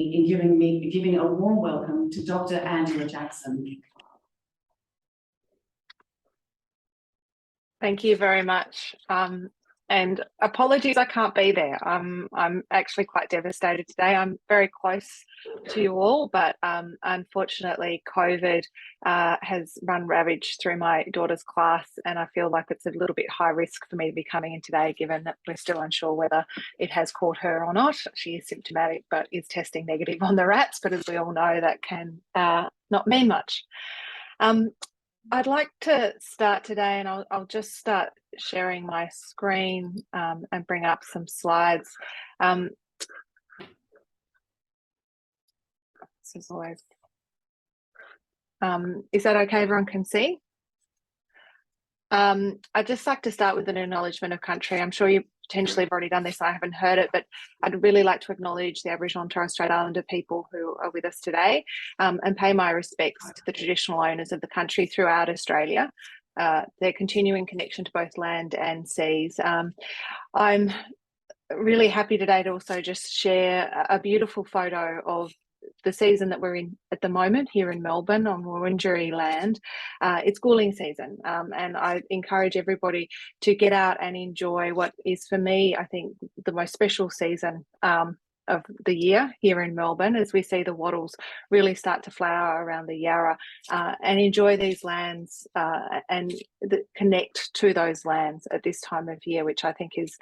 in giving a warm welcome to Dr. Angela Jackson. Thank you very much. And apologies, I can't be there. I'm actually quite devastated today. I'm very close to you all, but unfortunately, COVID has run ravage through my daughter's class, and I feel like it's a little bit high risk for me to be coming in today, given that we're still unsure whether it has caught her or not. She is symptomatic, but is testing negative on the rats. But as we all know, that can not mean much. I'd like to start today, and I'll just start sharing my screen and bring up some slides. This is always, is that okay? Everyone can see? I'd just like to start with an acknowledgement of country. I'm sure you potentially have already done this. I haven't heard it, but I'd really like to acknowledge the Aboriginal and Torres Strait Islander people who are with us today, and pay my respects to the traditional owners of the country throughout Australia, their continuing connection to both land and seas. I'm really happy today to also just share a beautiful photo of the season that we're in at the moment here in Melbourne on Wurundjeri land. It's schooling season, and I encourage everybody to get out and enjoy what is, for me, I think, the most special season of the year here in Melbourne, as we see the wattles really start to flower around the Yarra, and enjoy these lands and connect to those lands at this time of year, which I think is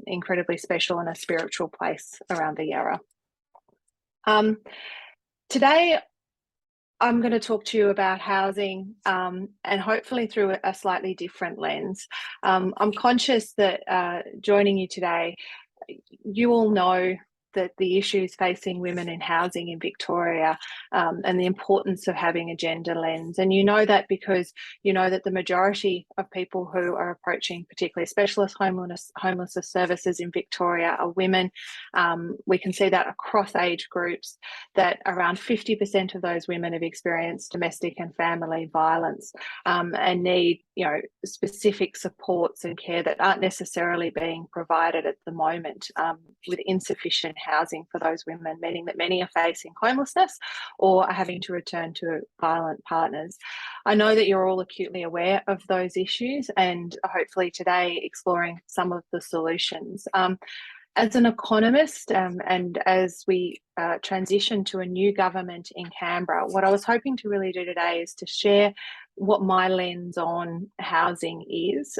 incredibly special and a spiritual place around the Yarra. Today, I'm going to talk to you about housing, and hopefully through a slightly different lens. I'm conscious that joining you today, you all know that the issues facing women in housing in Victoria, and the importance of having a gender lens. And you know that because you know that the majority of people who are approaching particularly specialist homelessness services in Victoria are women. We can see that across age groups, that around 50% of those women have experienced domestic and family violence, and need, you know, specific supports and care that aren't necessarily being provided at the moment, with insufficient housing for those women, meaning that many are facing homelessness or are having to return to violent partners. I know that you're all acutely aware of those issues, and hopefully today exploring some of the solutions. As an economist, and as we transition to a new government in Canberra, what I was hoping to really do today is to share what my lens on housing is,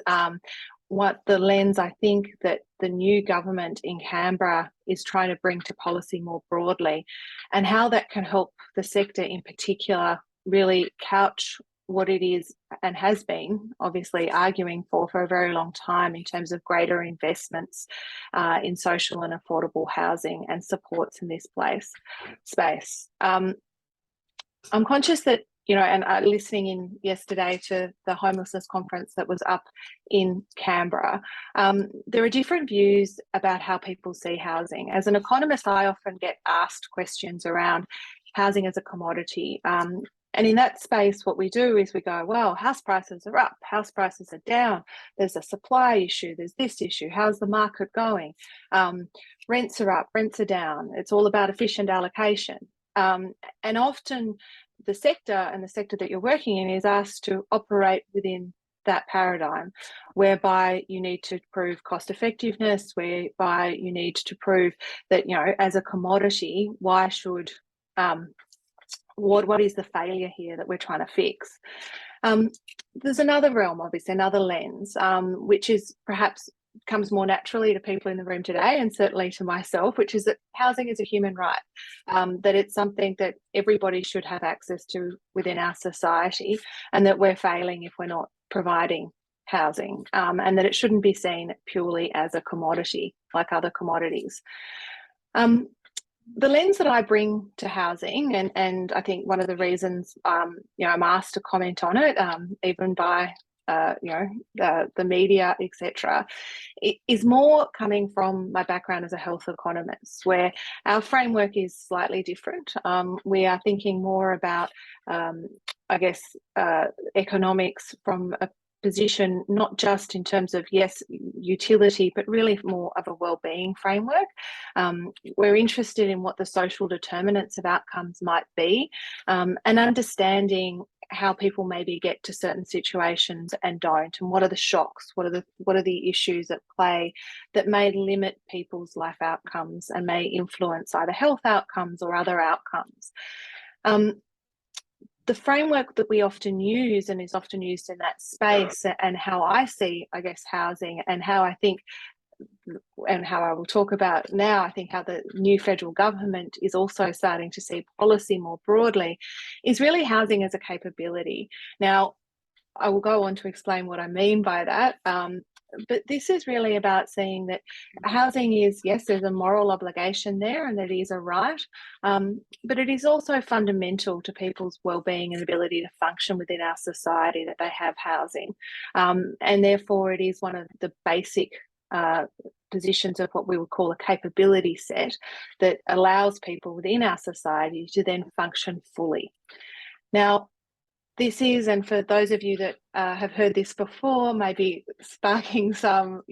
what the lens I think that the new government in Canberra is trying to bring to policy more broadly, and how that can help the sector in particular really couch what it is and has been obviously arguing for a very long time in terms of greater investments in social and affordable housing and supports in this space. I'm conscious that, you know, and listening in yesterday to the homelessness conference that was up in Canberra, there are different views about how people see housing. As an economist, I often get asked questions around housing as a commodity. And in that space, what we do is we go, well, house prices are up, house prices are down, there's a supply issue, there's this issue, how's the market going? Rents are up, rents are down. It's all about efficient allocation. And often the sector and the sector that you're working in is asked to operate within that paradigm, whereby you need to prove cost effectiveness, whereby you need to prove that, you know, as a commodity, why should, what is the failure here that we're trying to fix? There's another realm, obviously, another lens, which is perhaps comes more naturally to people in the room today, and certainly to myself, which is that housing is a human right, that it's something that everybody should have access to within our society, and that we're failing if we're not providing housing, and that it shouldn't be seen purely as a commodity like other commodities. The lens that I bring to housing, and I think one of the reasons you know, I'm asked to comment on it, even by you know, the media, etc., is more coming from my background as a health economist, where our framework is slightly different. We are thinking more about, I guess, economics from a position, not just in terms of, yes, utility, but really more of a wellbeing framework. We're interested in what the social determinants of outcomes might be, and understanding how people maybe get to certain situations and don't, and what are the shocks, what are the issues at play that may limit people's life outcomes and may influence either health outcomes or other outcomes. The framework that we often use and is often used in that space, and how I see, I guess, housing, and how I think, and how I will talk about now, I think how the new federal government is also starting to see policy more broadly, is really housing as a capability. Now, I will go on to explain what I mean by that. But this is really about seeing that housing is, yes, there's a moral obligation there, and it is a right, but it is also fundamental to people's wellbeing and ability to function within our society that they have housing. And therefore, it is one of the basic positions of what we would call a capability set that allows people within our society to then function fully. Now, this is, and for those of you that have heard this before, maybe sparking some,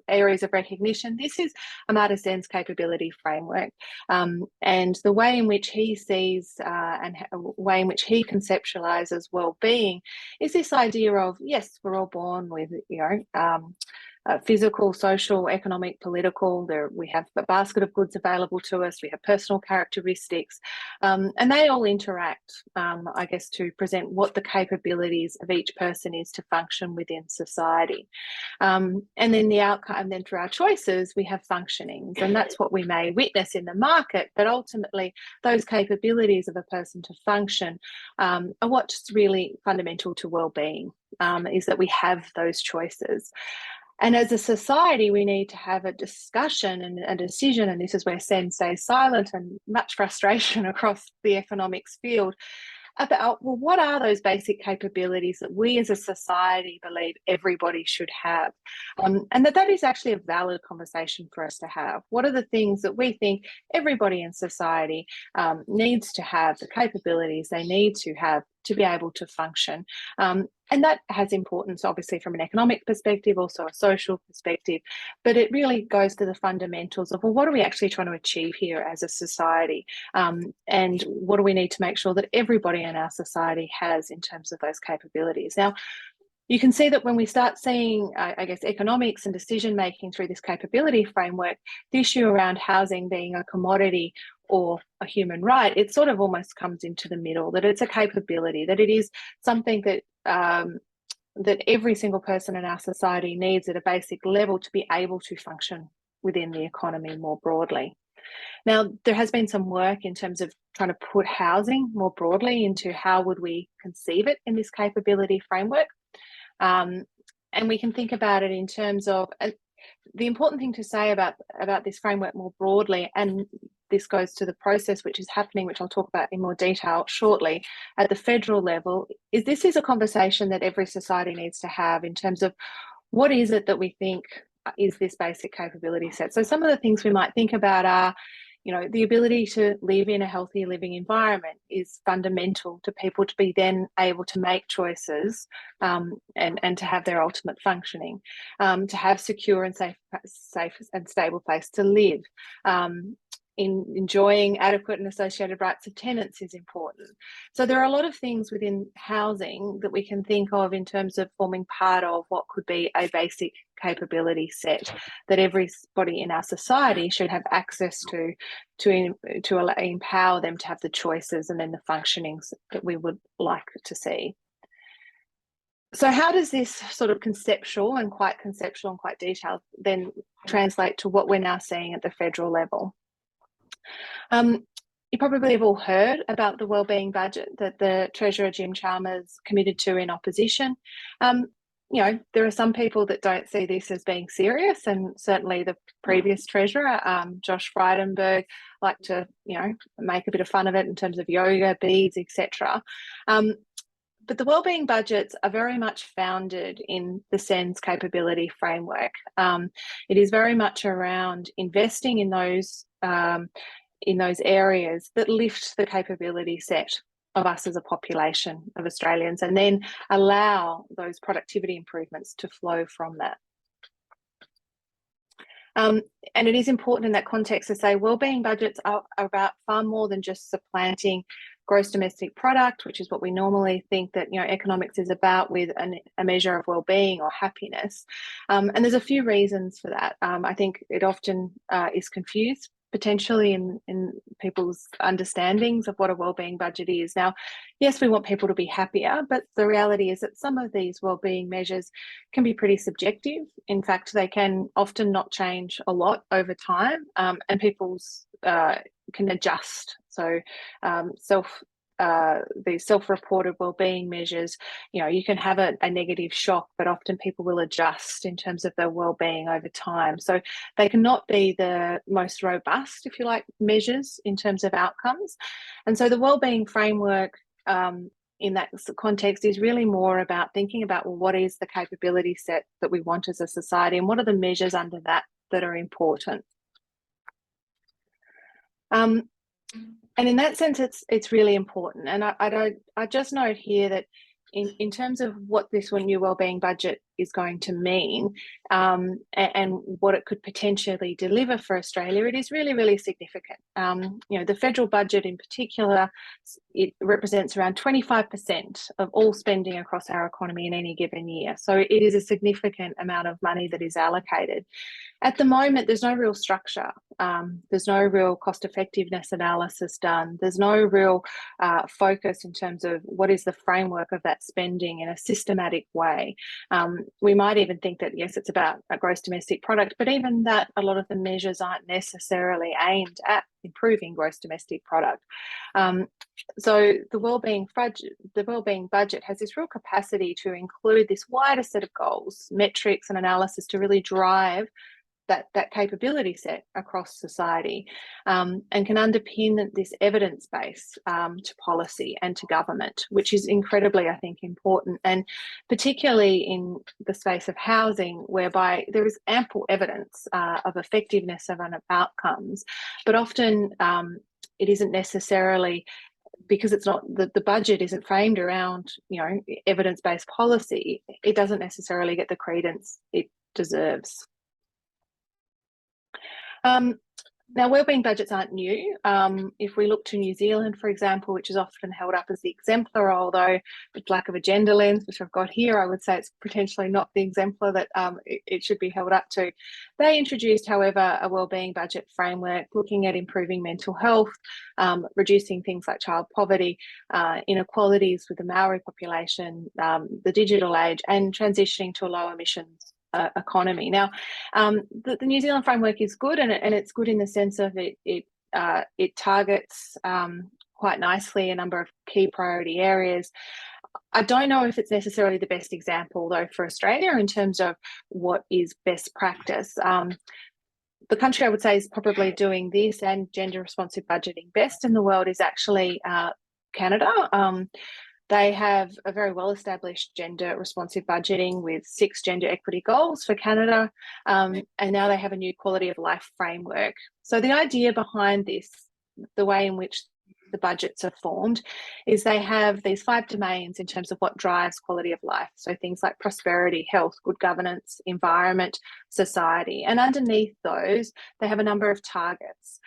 areas of recognition, this is Amartya Sen's capability framework. And the way in which he sees and way in which he conceptualizes well-being is this idea of, yes, we're all born with, physical, social, economic, political. We have a basket of goods available to us. We have personal characteristics, and they all interact, I guess, to present what the capabilities of each person is to function within society. And then the outcome, and then through our choices, we have functionings, and that's what we may witness in the market. But ultimately, those capabilities of a person to function are what's really fundamental to well-being, is that we have those choices. And as a society, we need to have a discussion and a decision, and this is where Sen stays silent and much frustration across the economics field, about, well, what are those basic capabilities that we as a society believe everybody should have? And that is actually a valid conversation for us to have. What are the things that we think everybody in society needs to have, the capabilities they need to have to be able to function? And that has importance, obviously, from an economic perspective, also a social perspective, but it really goes to the fundamentals of, well, what are we actually trying to achieve here as a society? And what do we need to make sure that everybody in our society has in terms of those capabilities? Now, you can see that when we start seeing, I guess, economics and decision-making through this capability framework, the issue around housing being a commodity or a human right, it sort of almost comes into the middle, that it's a capability, that it is something that that every single person in our society needs at a basic level to be able to function within the economy more broadly. Now, there has been some work in terms of trying to put housing more broadly into how would we conceive it in this capability framework. And we can think about it in terms of, the important thing to say about this framework more broadly, and this goes to the process which is happening, which I'll talk about in more detail shortly, at the federal level, is this is a conversation that every society needs to have in terms of what is it that we think is this basic capability set. So some of the things we might think about are, the ability to live in a healthy living environment is fundamental to people to be then able to make choices, and to have their ultimate functioning, to have secure and safe and stable place to live. In enjoying adequate and associated rights of tenants is important. So there are a lot of things within housing that we can think of in terms of forming part of what could be a basic capability set that everybody in our society should have access to empower them to have the choices and then the functionings that we would like to see. So how does this sort of conceptual and quite detailed then translate to what we're now seeing at the federal level? You probably have all heard about the wellbeing budget that the Treasurer Jim Chalmers committed to in opposition. There are some people that don't see this as being serious, and certainly the previous Treasurer, Josh Frydenberg, liked to, make a bit of fun of it in terms of yoga, beads, etc. But the wellbeing budgets are very much founded in the SENS capability framework. It is very much around investing in those areas that lift the capability set of us as a population of Australians, and then allow those productivity improvements to flow from that. And it is important in that context to say wellbeing budgets are about far more than just supplanting gross domestic product, which is what we normally think that economics is about, with a measure of well-being or happiness. And there's a few reasons for that. I think it often is confused potentially in people's understandings of what a wellbeing budget is. Now, yes, we want people to be happier, but the reality is that some of these wellbeing measures can be pretty subjective. In fact, they can often not change a lot over time, and people's can adjust. So these self-reported wellbeing measures, you can have a negative shock, but often people will adjust in terms of their wellbeing over time. So they cannot be the most robust, if you like, measures in terms of outcomes. And so the wellbeing framework in that context is really more about thinking about, well, what is the capability set that we want as a society, and what are the measures under that are important. And in that sense, it's really important. And I just note here that in terms of what this new wellbeing budget is going to mean, and what it could potentially deliver for Australia, it is really, really significant. The federal budget in particular, it represents around 25% of all spending across our economy in any given year. So it is a significant amount of money that is allocated. At the moment, there's no real structure. There's no real cost effectiveness analysis done. There's no real focus in terms of what is the framework of that spending in a systematic way. We might even think that, yes, it's about a gross domestic product, but even that, a lot of the measures aren't necessarily aimed at improving gross domestic product. So the wellbeing budget has this real capacity to include this wider set of goals, metrics and analysis to really drive that capability set across society, and can underpin this evidence base to policy and to government, which is incredibly, I think, important, and particularly in the space of housing, whereby there is ample evidence of effectiveness of outcomes, but often it isn't necessarily, because it's not the budget isn't framed around evidence-based policy, it doesn't necessarily get the credence it deserves. Now, wellbeing budgets aren't new. If we look to New Zealand, for example, which is often held up as the exemplar, although with lack of a gender lens, which I've got here, I would say it's potentially not the exemplar that it should be held up to. They introduced, however, a wellbeing budget framework looking at improving mental health, reducing things like child poverty, inequalities with the Maori population, the digital age, and transitioning to a low emissions economy. Now, the New Zealand framework is good, and it's good in the sense of it targets quite nicely a number of key priority areas. I don't know if it's necessarily the best example, though, for Australia in terms of what is best practice. The country I would say is probably doing this and gender responsive budgeting best in the world is actually Canada. They have a very well-established gender responsive budgeting with 6 gender equity goals for Canada, and now they have a new quality of life framework. So the idea behind this, the way in which the budgets are formed, is they have these 5 domains in terms of what drives quality of life. So things like prosperity, health, good governance, environment, society. And underneath those, they have a number of targets,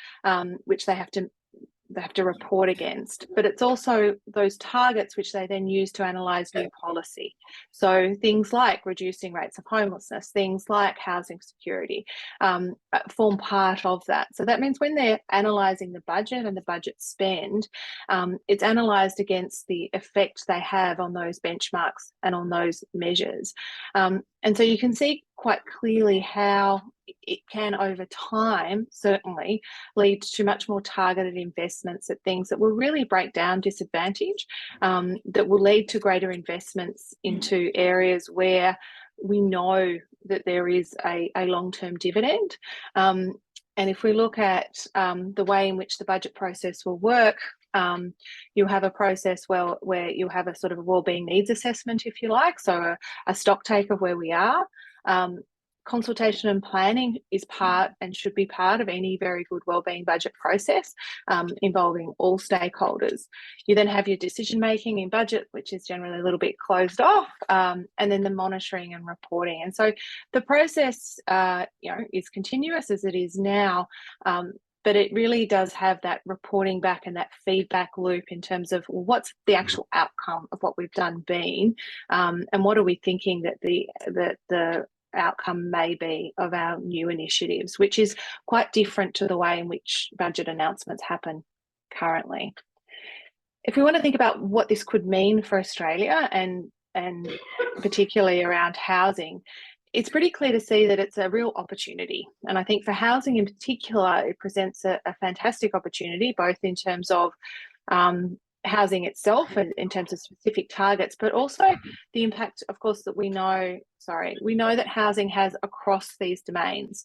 which they have to report against, but it's also those targets which they then use to analyse new policy. So things like reducing rates of homelessness, things like housing security, form part of that. So that means when they're analysing the budget and the budget spend, it's analysed against the effect they have on those benchmarks and on those measures. And so you can see quite clearly how it can, over time, certainly lead to much more targeted investments at things that will really break down disadvantage, that will lead to greater investments into areas where we know that there is a long-term dividend. And if we look at the way in which the budget process will work, you'll have a process where you'll have a sort of a wellbeing needs assessment, if you like, so a stock take of where we are. consultation and planning is part and should be part of any very good wellbeing budget process, involving all stakeholders. You then have your decision making in budget, which is generally a little bit closed off, and then the monitoring and reporting. And so the process, is continuous as it is now. But it really does have that reporting back and that feedback loop in terms of, well, what's the actual outcome of what we've done been, and what are we thinking that the outcome may be of our new initiatives, which is quite different to the way in which budget announcements happen currently. If we want to think about what this could mean for Australia and particularly around housing, it's pretty clear to see that it's a real opportunity. And I think for housing in particular, it presents a fantastic opportunity, both in terms of housing itself and in terms of specific targets, but also the impact, of course, that we know that housing has across these domains.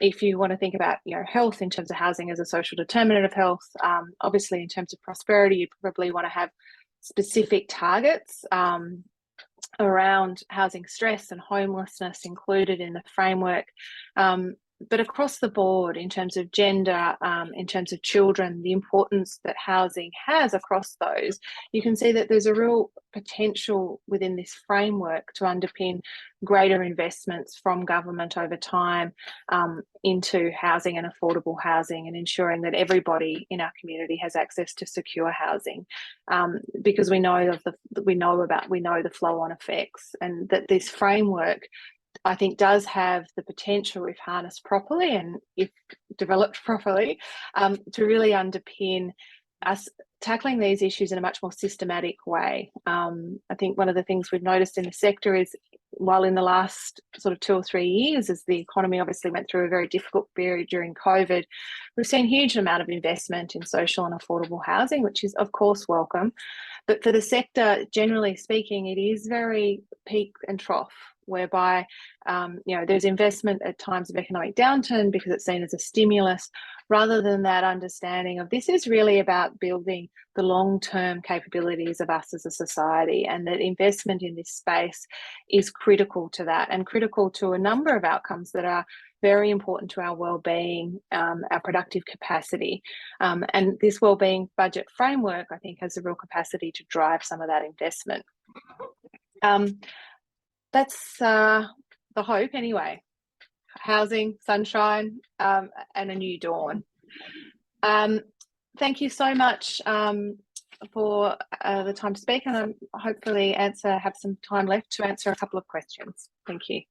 If you want to think about, health in terms of housing as a social determinant of health, obviously in terms of prosperity, you probably want to have specific targets around housing stress and homelessness included in the framework. But across the board, in terms of gender, in terms of children, the importance that housing has across those, you can see that there's a real potential within this framework to underpin greater investments from government over time into housing and affordable housing, and ensuring that everybody in our community has access to secure housing, because we know the flow-on effects, and that this framework, I think, does have the potential, if harnessed properly and if developed properly, to really underpin us tackling these issues in a much more systematic way. I think one of the things we've noticed in the sector is, while in the last sort of 2 or 3 years, as the economy obviously went through a very difficult period during COVID, we've seen a huge amount of investment in social and affordable housing, which is of course welcome. But for the sector, generally speaking, it is very peak and trough, whereby there's investment at times of economic downturn because it's seen as a stimulus, rather than that understanding of this is really about building the long-term capabilities of us as a society, and that investment in this space is critical to that, and critical to a number of outcomes that are very important to our well-being, our productive capacity. And this well-being budget framework, I think, has a real capacity to drive some of that investment. That's the hope anyway. Housing, sunshine, and a new dawn. Thank you so much for the time to speak, and hopefully have some time left to answer a couple of questions. Thank you.